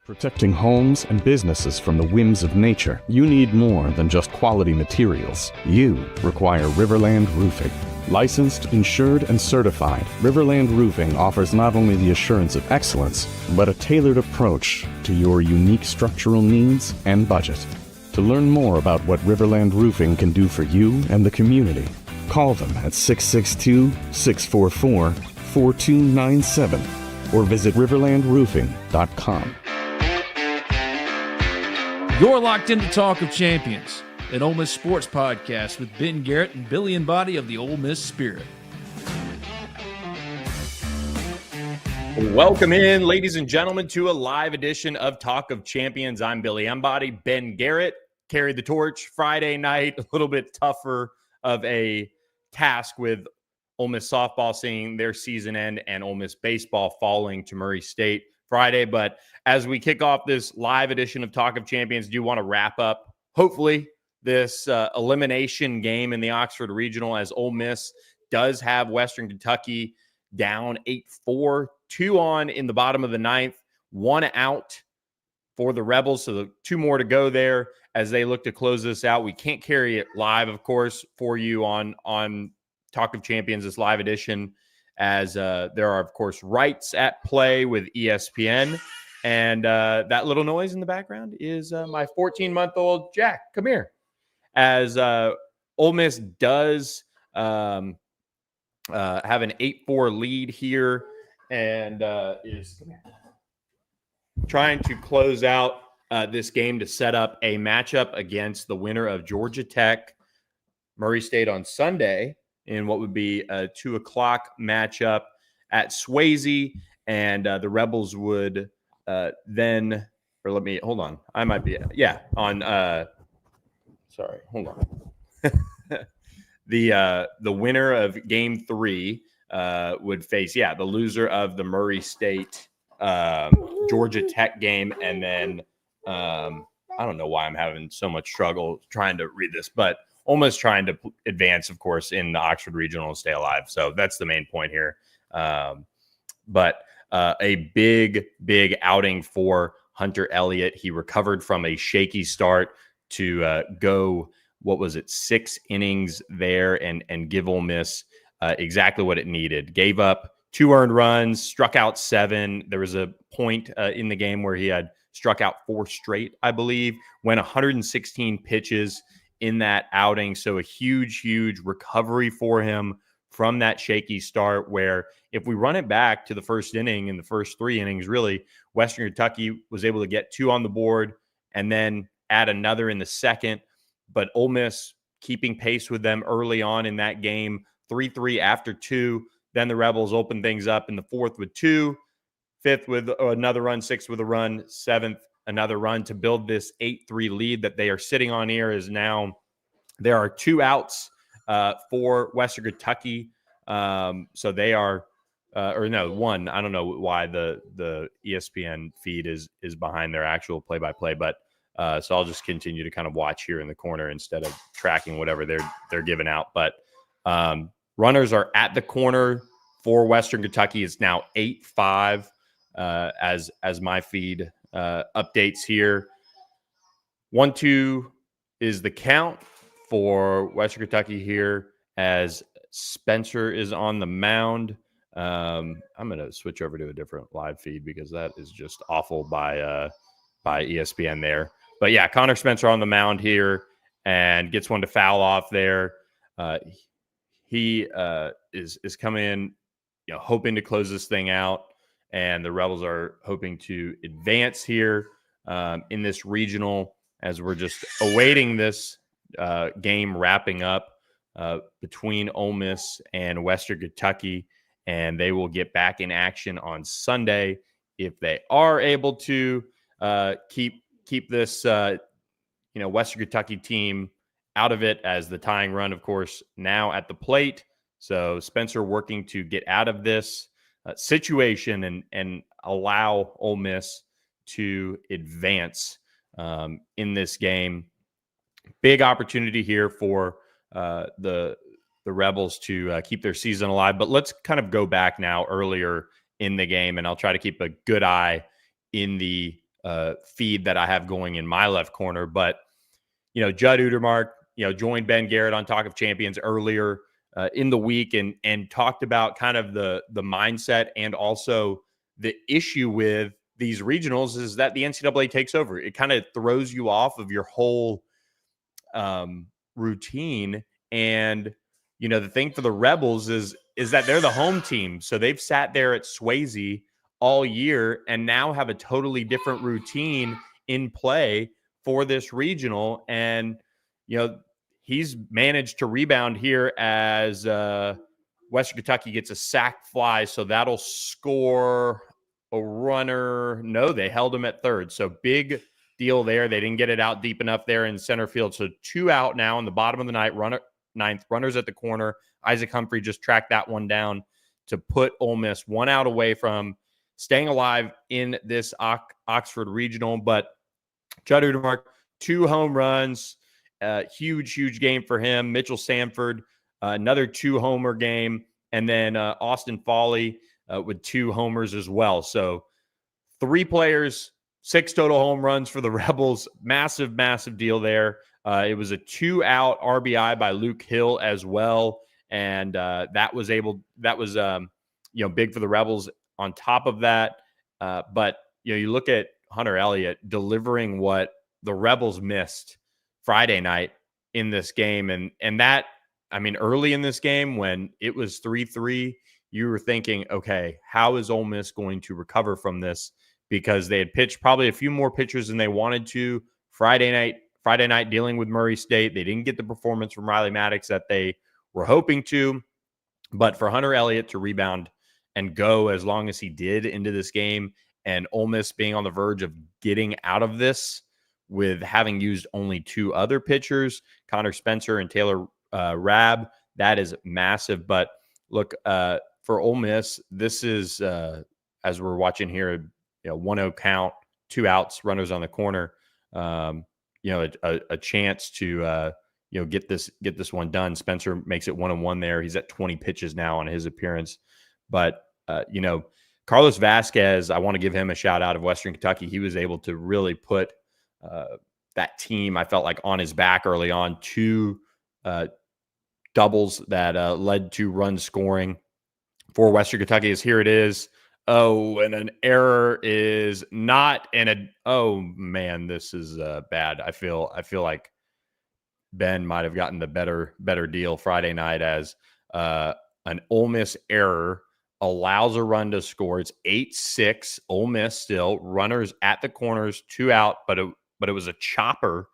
Protecting homes and businesses from the whims of nature, you need more than just quality materials. You require RiverLand Roofing. Licensed, insured, and certified, RiverLand Roofing offers not only the assurance of excellence, but a tailored approach to your unique structural needs and budget. To learn more about what RiverLand Roofing can do for you and the community, call them at 662-644-4297 or visit riverlandroofing.com. You're locked into Talk of Champions, an Ole Miss sports podcast with Ben Garrett and Billy Embody of the Ole Miss Spirit. Welcome in, ladies and gentlemen, to a live edition of Talk of Champions. I'm Billy Embody. Ben Garrett carried the torch Friday night. A little bit tougher of a task with Ole Miss softball seeing their season end and Ole Miss baseball falling to Murray State Friday. But as we kick off this live edition of Talk of Champions, do want to wrap up, hopefully, this elimination game in the Oxford Regional, as Ole Miss does have Western Kentucky down 8-4, 2 on in the bottom of the ninth, 1 out for the Rebels. So 2 more to go there as they look to close this out. We can't carry it live, of course, for you on Talk of Champions, this live edition, as there are, of course, rights at play with ESPN. And that little noise in the background is my 14-month-old Jack. Come here. As Ole Miss does have an 8-4 lead here and is trying to close out this game to set up a matchup against the winner of Georgia Tech, Murray State on Sunday in what would be a 2 o'clock matchup at Swayze. And the Rebels would then, or let me, hold on. I might be, on, sorry, hold on. The winner of game 3 would face, the loser of the Murray State Georgia Tech game. And then I don't know why I'm having so much struggle trying to read this, but almost trying to advance, of course, in the Oxford Regional and stay alive. So that's the main point here. But a big outing for Hunter Elliott. He recovered from a shaky start to go, 6 innings there and give Ole Miss exactly what it needed. Gave up 2 earned runs, struck out 7. There was a point in the game where he had struck out 4 straight, I believe, went 116 pitches in that outing. So a huge recovery for him from that shaky start, where if we run it back to the first inning, in the first 3 innings, really, Western Kentucky was able to get 2 on the board and then add another in the second. But Ole Miss keeping pace with them early on in that game, 3-3 after 2. Then the Rebels opened things up in the 4th with 2, 5th with another run, 6th with a run, 7th another run to build this 8-3 lead that they are sitting on here. Is now there are 2 outs for Western Kentucky. So they are, or no, 1. I don't know why the ESPN feed is behind their actual play-by-play, but so I'll just continue to kind of watch here in the corner instead of tracking whatever they're giving out. But runners are at the corner for Western Kentucky. It's now 8-5 as my feed updates here. 1-2 is the count for Western Kentucky here as Spencer is on the mound. I'm going to switch over to a different live feed because that is just awful by ESPN there. But yeah, Connor Spencer on the mound here and gets one to foul off there. He is coming in, hoping to close this thing out, and the Rebels are hoping to advance here in this regional as we're just awaiting this game wrapping up between Ole Miss and Western Kentucky, and they will get back in action on Sunday if they are able to keep this Western Kentucky team out of it, as the tying run, of course, now at the plate. So Spencer working to get out of this situation and allow Ole Miss to advance in this game. Big opportunity here for the Rebels to keep their season alive. But let's kind of go back now earlier in the game, and I'll try to keep a good eye in the feed that I have going in my left corner. But, Judd Udermark, joined Ben Garrett on Talk of Champions earlier in the week and talked about kind of the mindset and also the issue with these regionals is that the NCAA takes over. It kind of throws you off of your whole routine. And, the thing for the Rebels is that they're the home team. So they've sat there at Swayze all year and now have a totally different routine in play for this regional. And, he's managed to rebound here as Western Kentucky gets a sack fly. So that'll score a runner. No, they held him at third. So big deal there. They didn't get it out deep enough there in center field. So 2 out now in the bottom of the ninth. Runners at the corner. Isaac Humphrey just tracked that one down to put Ole Miss 1 out away from staying alive in this Oxford regional. But Judd Udermark, 2 home runs, huge game for him. Mitchell Sanford, another 2-homer game, and then Austin Foley with 2 homers as well. So 3 players, 6 total home runs for the Rebels. Massive deal there. It was a 2-out RBI by Luke Hill as well, and that was big for the Rebels. On top of that, but you look at Hunter Elliott delivering what the Rebels missed Friday night in this game, and that, early in this game when it was 3-3, you were thinking, okay, how is Ole Miss going to recover from this? Because they had pitched probably a few more pitchers than they wanted to Friday night dealing with Murray State. They didn't get the performance from Riley Maddox that they were hoping to, but for Hunter Elliott to rebound and go as long as he did into this game, and Ole Miss being on the verge of getting out of this with having used only 2 other pitchers, Connor Spencer and Taylor Rabb, that is massive. But look, for Ole Miss, this is, as we're watching here, 1-0 count, 2 outs, runners on the corner, a chance to, get this one done. Spencer makes it 1-1 there. He's at 20 pitches now on his appearance. But, Carlos Vasquez, I want to give him a shout out of Western Kentucky. He was able to really put that team, I felt like, on his back early on. 2 doubles that led to run scoring for Western Kentucky. Here it is. Oh, and an error is not oh man, this is bad. I feel like Ben might have gotten the better deal Friday night, as an Ole Miss error allows a run to score. It's 8-6. Ole Miss still, runners at the corners, 2 out, but it was a chopper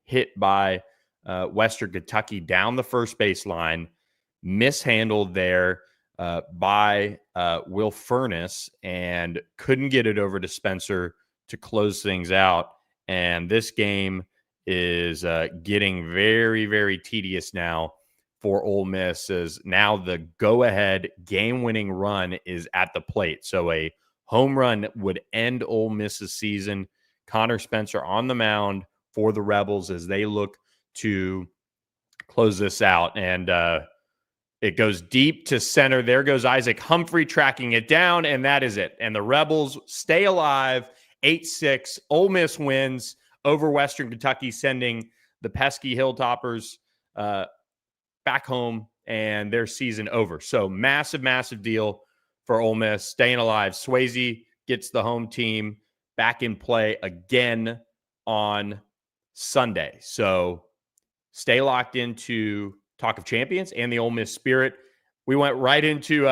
hit by Western Kentucky down the first baseline, mishandled there by Will Furness, and couldn't get it over to Spencer to close things out. And this game is getting very tedious now for Ole Miss, as now the go-ahead game-winning run is at the plate. So a home run would end Ole Miss's season. Connor Spencer on the mound for the Rebels as they look to close this out. And it goes deep to center. There goes Isaac Humphrey tracking it down, and that is it. And the Rebels stay alive, 8-6. Ole Miss wins over Western Kentucky, sending the pesky Hilltoppers back home and their season over. So massive deal for Ole Miss, staying alive. Swayze gets the home team back in play again on Sunday. So stay locked into Talk of Champions and the Ole Miss Spirit. We went right into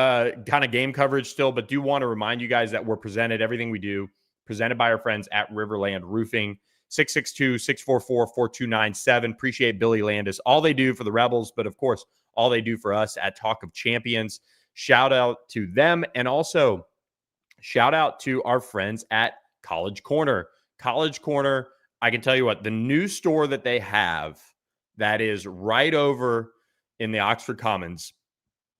kind of game coverage still, but do want to remind you guys that we're everything we do, presented by our friends at RiverLand Roofing. 662-644-4297. Appreciate Billy Landis. All they do for the Rebels, but of course, all they do for us at Talk of Champions. Shout out to them. And also shout out to our friends at College Corner. College Corner, I can tell you what, the new store that they have that is right over in the Oxford Commons,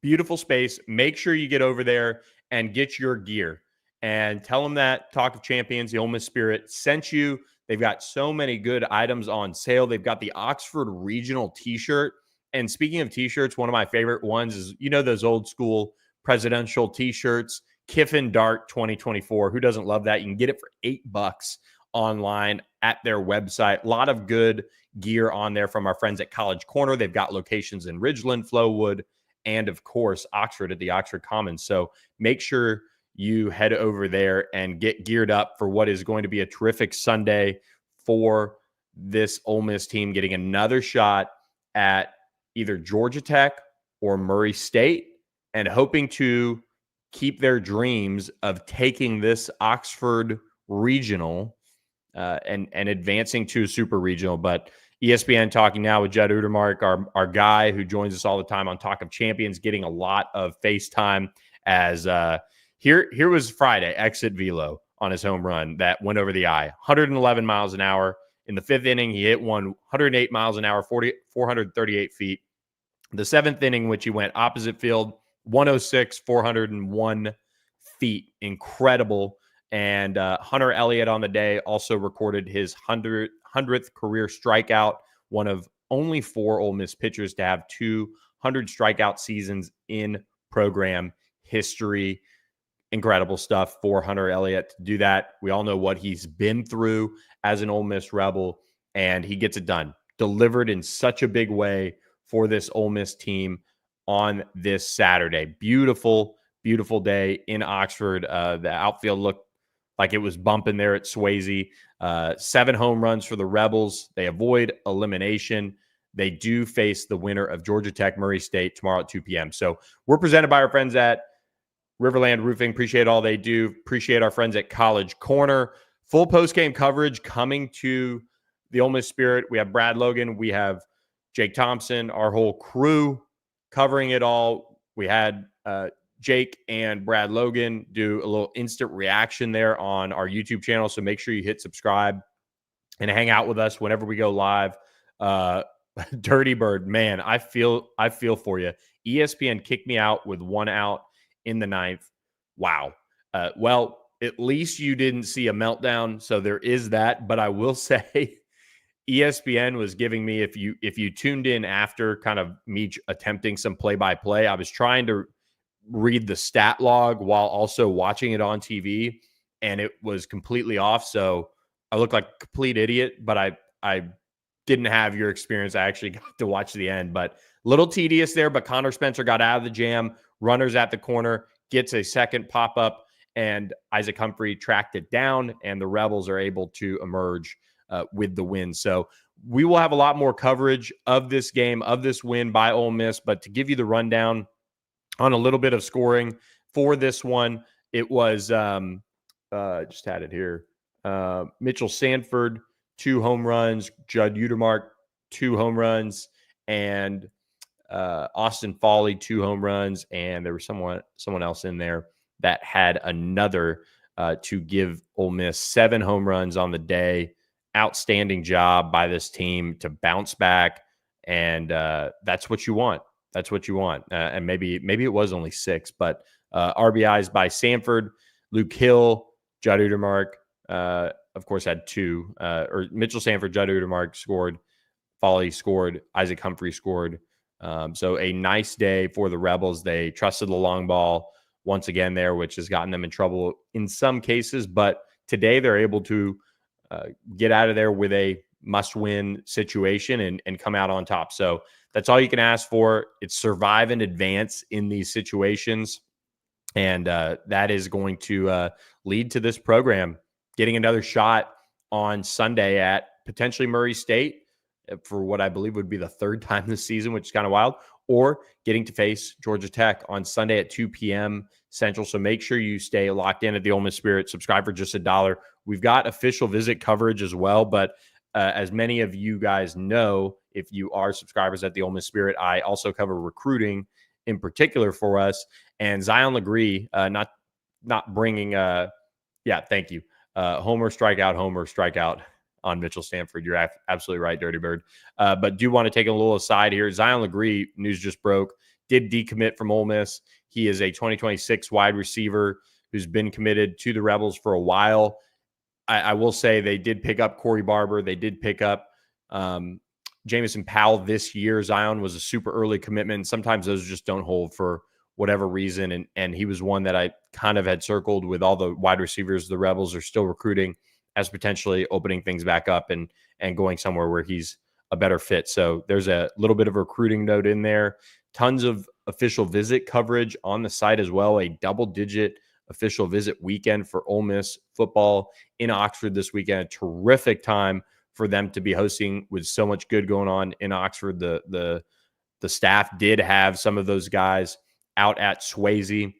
beautiful space. Make sure you get over there and get your gear and tell them that Talk of Champions, the Ole Miss Spirit, sent you. They've got so many good items on sale. They've got the Oxford Regional t-shirt. And speaking of t-shirts, one of my favorite ones is, those old school presidential t-shirts. Kiffin Dart 2024. Who doesn't love that? You can get it for $8 online at their website. A lot of good gear on there from our friends at College Corner. They've got locations in Ridgeland, Flowood, and of course, Oxford at the Oxford Commons. So make sure you head over there and get geared up for what is going to be a terrific Sunday for this Ole Miss team, getting another shot at either Georgia Tech or Murray State, and hoping to keep their dreams of taking this Oxford regional and advancing to a super regional. But ESPN talking now with Judd Utermark, our guy who joins us all the time on Talk of Champions, getting a lot of FaceTime as here was Friday, exit velo on his home run that went over the eye, 111 miles an hour. In the fifth inning, he hit one 108 miles an hour, 438 feet. The seventh inning, which he went opposite field, 106, 401 feet. Incredible. And Hunter Elliott on the day also recorded his 100th career strikeout, one of only 4 Ole Miss pitchers to have 200 strikeout seasons in program history. Incredible stuff for Hunter Elliott to do that. We all know what he's been through as an Ole Miss Rebel, and he gets it done. Delivered in such a big way for this Ole Miss team on this Saturday. Beautiful, beautiful day in Oxford. The outfield looked like it was bumping there at Swayze. 7 home runs for the Rebels. They avoid elimination. They do face the winner of Georgia Tech, Murray State tomorrow at 2 p.m. So we're presented by our friends at RiverLand Roofing. Appreciate all they do. Appreciate our friends at College Corner. Full post-game coverage coming to the Ole Miss Spirit. We have Brad Logan. We have Jake Thompson, our whole crew covering it all. We had Jake and Brad Logan do a little instant reaction there on our YouTube channel. So make sure you hit subscribe and hang out with us whenever we go live. Dirty Bird, man, I feel for you. ESPN kicked me out with 1 out in the 9th. Wow. Well, at least you didn't see a meltdown. So there is that. But I will say ESPN was giving me, if you tuned in after kind of me attempting some play-by-play, I was trying to read the stat log while also watching it on TV, and it was completely off. So I looked like a complete idiot, but I didn't have your experience. I actually got to watch the end, but a little tedious there. But Connor Spencer got out of the jam, runners at the corner, gets a second pop-up, and Isaac Humphrey tracked it down, and the Rebels are able to emerge with the win. So we will have a lot more coverage of this game, of this win by Ole Miss. But to give you the rundown on a little bit of scoring for this one, it was just had it here. Mitchell Sanford, 2 home runs. Judd Utermark, 2 home runs. And Austin Foley, 2 home runs. And there was someone else in there that had another to give Ole Miss 7 home runs on the day. Outstanding job by this team to bounce back. And that's what you want. That's what you want. And maybe it was only 6, but RBIs by Sanford, Luke Hill, Judd Utermark, of course, had 2. Or Mitchell Sanford, Judd Utermark scored. Foley scored. Isaac Humphrey scored. So a nice day for the Rebels. They trusted the long ball once again there, which has gotten them in trouble in some cases. But today they're able to get out of there with a must-win situation and come out on top. So that's all you can ask for. It's survive and advance in these situations. And that is going to lead to this program getting another shot on Sunday at potentially Murray State for what I believe would be the 3rd time this season, which is kind of wild, or getting to face Georgia Tech on Sunday at 2 p.m. Central. So make sure you stay locked in at the Ole Miss Spirit. Subscribe for just $1. We've got official visit coverage as well, but as many of you guys know, if you are subscribers at the Ole Miss Spirit, I also cover recruiting in particular for us. And Zion Legree, not bringing, thank you. Homer strikeout on Mitchell Sanford. You're absolutely right, Dirty Bird. But do want to take a little aside here. Zion Legree, news just broke, did decommit from Ole Miss. He is a 2026 wide receiver who's been committed to the Rebels for a while. I will say they did pick up Corey Barber. They did pick up Jamison Powell this year. Zion was a super early commitment. Sometimes those just don't hold for whatever reason. And he was one that I kind of had circled with all the wide receivers the Rebels are still recruiting as potentially opening things back up and going somewhere where he's a better fit. So there's a little bit of a recruiting note in there. Tons of official visit coverage on the site as well. A double-digit official visit weekend for Ole Miss football in Oxford this weekend. A terrific time for them to be hosting with so much good going on in Oxford. The staff did have some of those guys out at Swayze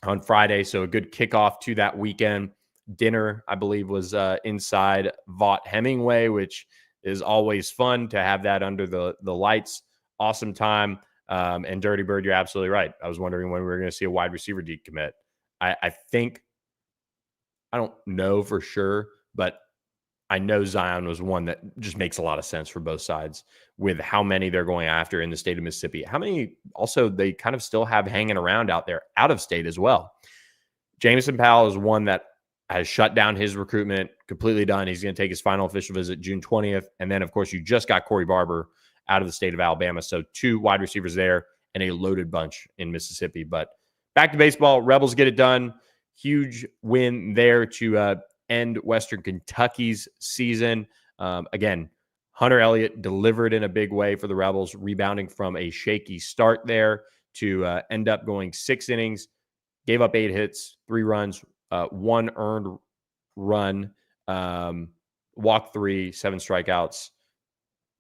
on Friday, so a good kickoff to that weekend. Dinner, I believe, was inside Vaught Hemingway, which is always fun to have that under the lights. Awesome time. And Dirty Bird, you're absolutely right. I was wondering when we were going to see a wide receiver decommit. I think, I don't know for sure, but I know Zion was one that just makes a lot of sense for both sides with how many they're going after in the state of Mississippi. How many also they kind of still have hanging around out there, out of state as well. Jamison Powell is one that has shut down his recruitment, completely done. He's going to take his final official visit June 20th. And then, of course, you just got Corey Barber out of the state of Alabama. So 2 wide receivers there and a loaded bunch in Mississippi. But back to baseball. Rebels get it done. Huge win there to end Western Kentucky's season. Again, Hunter Elliott delivered in a big way for the Rebels, rebounding from a shaky start there to end up going 6 innings, gave up 8 hits, 3 runs, 1 earned run, walked 3, 7 strikeouts.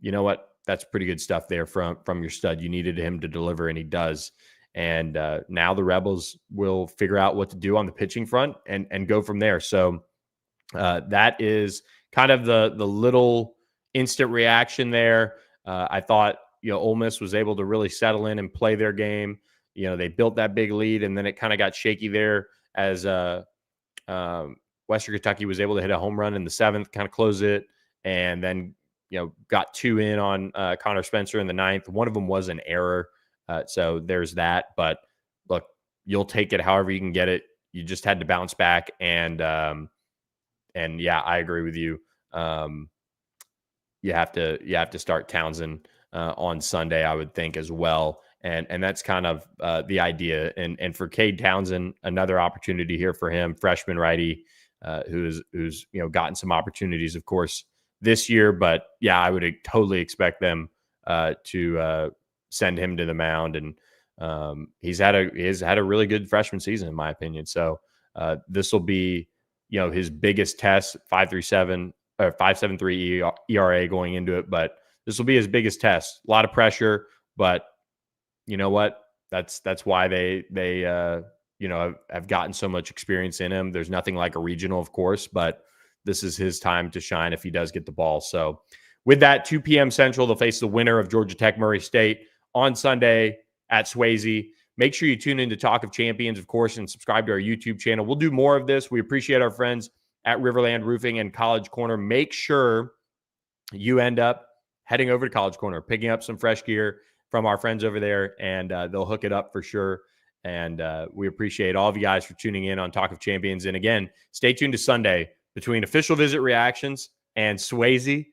You know what? That's pretty good stuff there from your stud. You needed him to deliver, and he does. And now the Rebels will figure out what to do on the pitching front and go from there. So that is kind of the little instant reaction there. I thought, Ole Miss was able to really settle in and play their game. They built that big lead, and then it kind of got shaky there as Western Kentucky was able to hit a home run in the 7th, kind of close it, and then got 2 in on Connor Spencer in the 9th. One of them was an error, so there's that. But look, you'll take it however you can get it. You just had to bounce back, and yeah, I agree with you. You have to start Townsend on Sunday, I would think, as well. And that's kind of the idea. And for Cade Townsend, another opportunity here for him, freshman righty, who's gotten some opportunities, of course, this year. But yeah, I would totally expect them to send him to the mound. And he's had a really good freshman season, in my opinion. So this will be his biggest test, 5.37 or 5.73 ERA going into it. But this will be his biggest test. A lot of pressure, but you know what? That's why they have gotten so much experience in him. There's nothing like a regional, of course, but this is his time to shine if he does get the ball. So with that, 2 p.m. Central, they'll face the winner of Georgia Tech Murray State on Sunday at Swayze. Make sure you tune in to Talk of Champions, of course, and subscribe to our YouTube channel. We'll do more of this. We appreciate our friends at RiverLand Roofing and College Corner. Make sure you end up heading over to College Corner, picking up some fresh gear from our friends over there, and they'll hook it up for sure. And we appreciate all of you guys for tuning in on Talk of Champions. And again, stay tuned to Sunday between official visit reactions and Swayze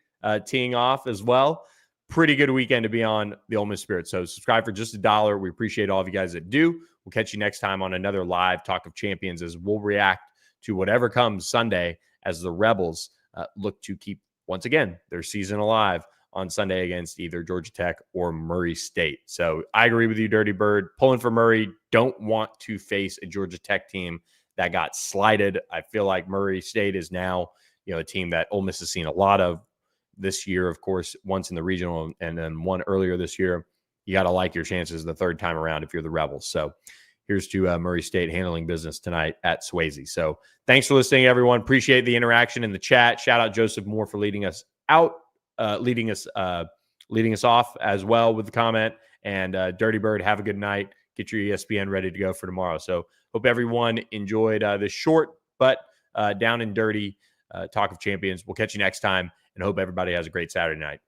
teeing off as well. Pretty good weekend to be on the Ole Miss Spirit. So subscribe for just $1. We appreciate all of you guys that do. We'll catch you next time on another live Talk of Champions as we'll react to whatever comes Sunday as the Rebels look to keep, once again, their season alive on Sunday against either Georgia Tech or Murray State. So I agree with you, Dirty Bird. Pulling for Murray. Don't want to face a Georgia Tech team that got slighted. I feel like Murray State is now, a team that Ole Miss has seen a lot of this year, of course, once in the regional and then one earlier this year. You got to like your chances the third time around if you're the Rebels. So here's to Murray State handling business tonight at Swayze. So thanks for listening, everyone. Appreciate the interaction in the chat. Shout out Joseph Moore for leading us out. Leading us off as well with the comment. And Dirty Bird, have a good night. Get your ESPN ready to go for tomorrow. So hope everyone enjoyed this short but down and dirty Talk of Champions. We'll catch you next time, and hope everybody has a great Saturday night.